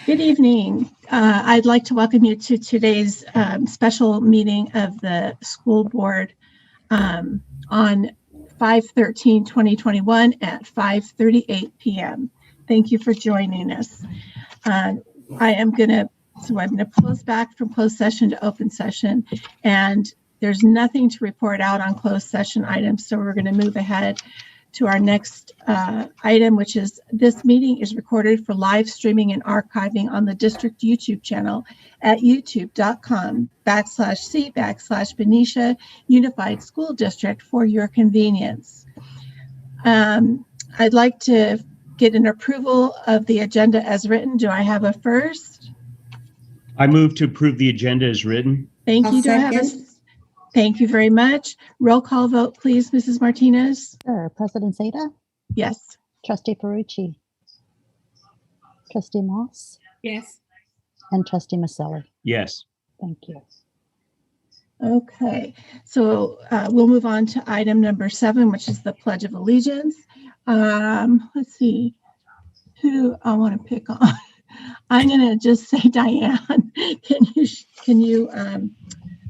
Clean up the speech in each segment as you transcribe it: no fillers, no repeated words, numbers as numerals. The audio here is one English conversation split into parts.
Good evening. I'd like to welcome you to today's special meeting of the school board on 5/13/2021 at 5:38 p.m. Thank you for joining us. I'm going to close back from closed session to open session, and there's nothing to report out on closed session items, so we're going to move ahead to our next item, which is this meeting is recorded for live streaming and archiving on the district YouTube channel at youtube.com/c/Benicia Unified School District for your convenience. I'd like to get an approval of the agenda as written. Do I have a first? I move to approve the agenda as written. Thank you. Do I have a Thank you very much. Roll call vote, please, Mrs. Martinez. Sure. President Zeta? Yes. Trustee Ferrucci? Trustee Moss? Yes. And Trustee Maselli? Yes. Thank you. Okay, so we'll move on to item number 7, which is the Pledge of Allegiance. Let's see, who do I want to pick on? I'm going to just say Diane. Can you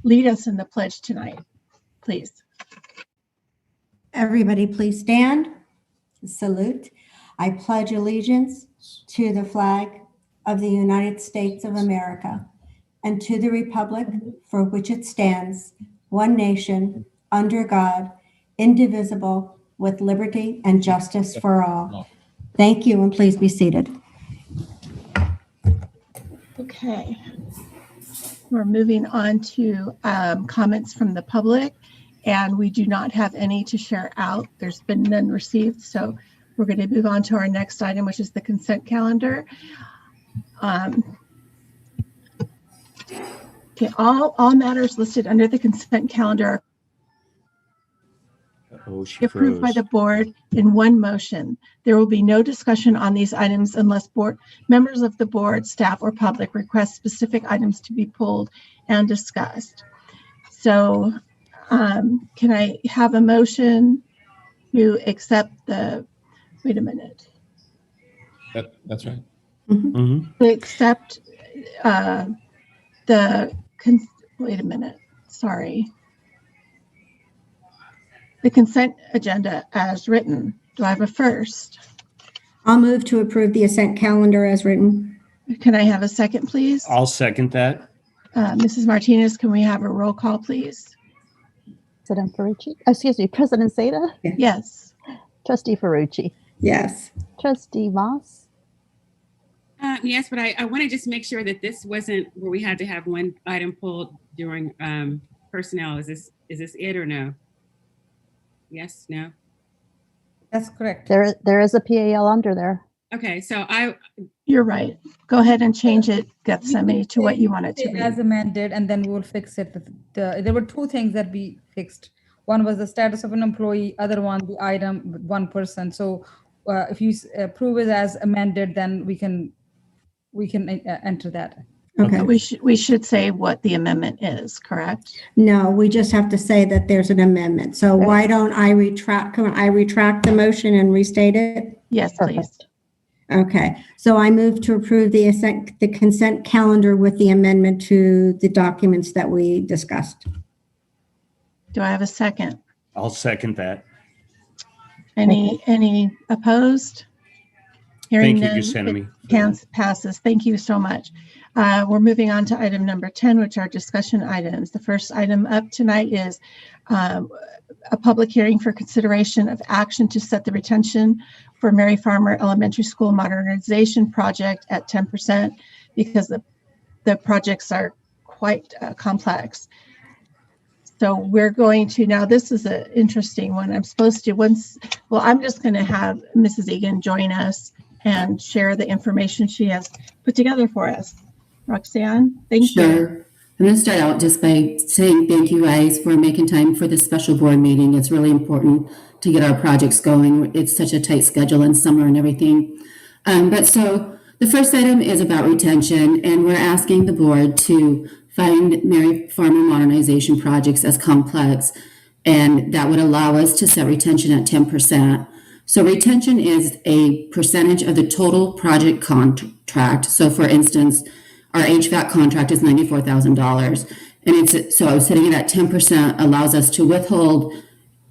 lead us in the pledge tonight, please? Everybody please stand. Salute. I pledge allegiance to the flag of the United States of America and to the republic for which it stands, one nation, under God, indivisible, with liberty and justice for all. Thank you, and please be seated. Okay. We're moving on to comments from the public, and we do not have any to share out. There's been none received, so we're going to move on to our next item, which is the consent calendar. Okay, all matters listed under the consent calendar are approved by the board in one motion. There will be no discussion on these items unless members of the board, staff, or public request specific items to be pulled and discussed. So can I have a motion to accept the, wait a minute. That's right. To accept wait a minute, sorry. The consent agenda as written. Do I have a first? I'll move to approve the ascent calendar as written. Can I have a second, please? I'll second that. Mrs. Martinez, can we have a roll call, please? President Ferrucci? Excuse me, President Zeta? Yes. Trustee Ferrucci? Yes. Trustee Moss? Yes, but I want to just make sure that this wasn't where we had to have one item pulled during personnel. Is this it or no? Yes, no? That's correct. There is a PAL under there. Okay, so You're right. Go ahead and change it, Gethsemane, to what you want it to be. As amended, and then we will fix it. There were 2 things that we fixed. One was the status of an employee, other one, the item, one person. So if you approve it as amended, then we can enter that. Okay. We should say what the amendment is, correct? No, we just have to say that there's an amendment. So why don't I retract? Can I retract the motion and restate it? Yes, please. Perfect. Okay. So I move to approve the consent calendar with the amendment to the documents that we discussed. Do I have a second? I'll second that. Any opposed? Hearing Thank you, none, Gethsemane. passes. Thank you so much. We're moving on to item number 10, which are discussion items. The first item up tonight is a public hearing for consideration of action to set the retention for Mary Farmer Elementary School modernization project at 10% because the projects are quite complex. So we're going to, now this is an interesting one. I'm just going to have Mrs. Egan join us and share the information she has put together for us. Roxanne, thank you. Sure. I'm going to start out just by saying thank you guys for making time for this special board meeting. It's really important to get our projects going. It's such a tight schedule in summer and everything. So the first item is about retention, and we're asking the board to find Mary Farmer modernization projects as complex, and that would allow us to set retention at 10%. So retention is a percentage of the total project contract. So for instance, our HVAC contract is $94,000. And so sitting at 10% allows us to withhold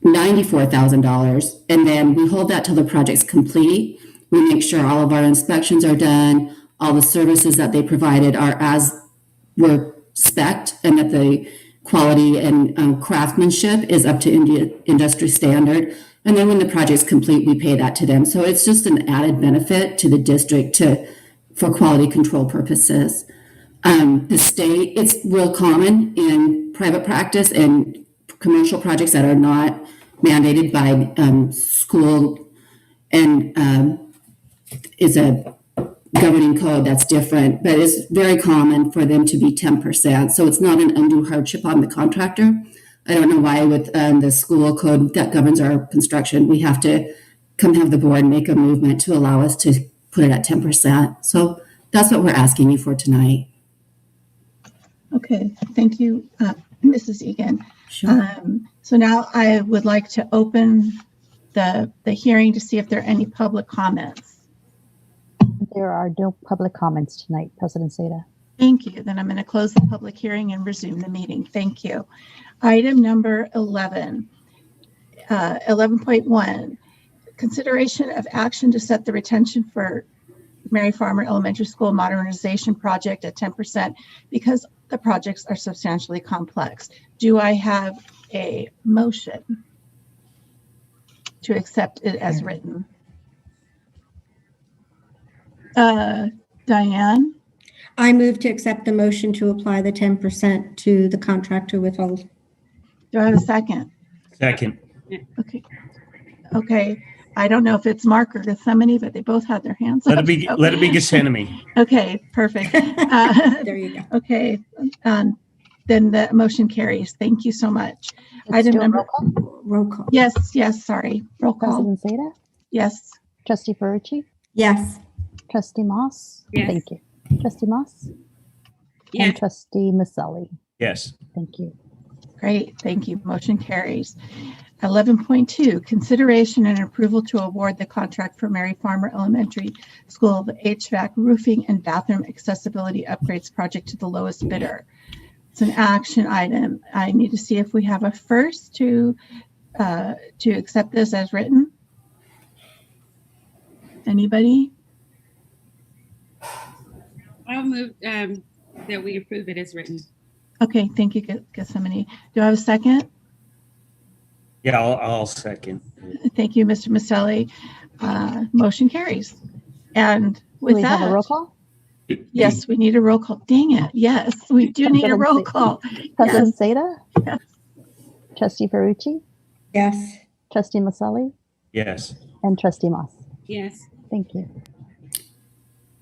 $94,000. And then we hold that till the project's complete. We make sure all of our inspections are done, all the services that they provided are as were spec'd, and that the quality and craftsmanship is up to industry standard. And then when the project's complete, we pay that to them. So it's just an added benefit to the district for quality control purposes. The state, it's real common in private practice and commercial projects that are not mandated by school, and is a governing code that's different, but it's very common for them to be 10%. So it's not an undue hardship on the contractor. I don't know why with the school code that governs our construction, we have to come have the board make a movement to allow us to put it at 10%. So that's what we're asking you for tonight. Okay, thank you, Mrs. Egan. Sure. So now I would like to open the hearing to see if there are any public comments. There are no public comments tonight, President Seda. Thank you. Then I'm going to close the public hearing and resume the meeting. Thank you. Item number 11, 11.1, consideration of action to set the retention for Mary Farmer Elementary School modernization project at 10% because the projects are substantially complex. Do I have a motion to accept it as written? Diane? I move to accept the motion to apply the 10% to the contractor withhold. Do I have a second? Second. Okay. Okay. I don't know if it's Mark or Gethsemane, but they both had their hands Let up. it be Gethsemane. Okay, perfect. There you go. Okay. Then the motion carries. Thank you so much. Let's Item do a number. roll call. Roll call. Yes, sorry. Roll call. President Seda, Yes. Trustee Ferrucci, Yes. Trustee Moss. Yes. Thank you. Trustee Moss Yes. and Trustee Maselli. Yes. Thank you. Great. Thank you. Motion carries. 11.2, consideration and approval to award the contract for Mary Farmer Elementary School HVAC roofing and bathroom accessibility upgrades project to the lowest bidder. It's an action item. I need to see if we have a first to accept this as written. Anybody? I'll move that we approve it as written. Okay, thank you, Gethsemane. Do I have a second? Yeah, I'll second. Thank you, Mr. Maselli. Motion carries. And Do with we have a that, roll call? yes, we need a roll call. Dang it. Yes, we do need a roll call. President Seda? Yes. Trustee Ferrucci, Yes. Trustee Maselli, Yes. and Trustee Moss. Yes. Thank you.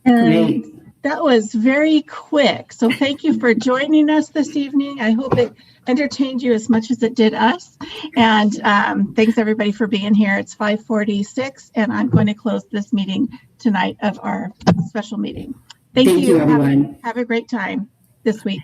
And that was very quick. So thank you for joining us this evening. I hope it entertained you as much as it did us. And thanks everybody for being here. It's 5:46 and I'm going to close this meeting tonight of our special meeting. Thank you. Everyone. Have a great time this week.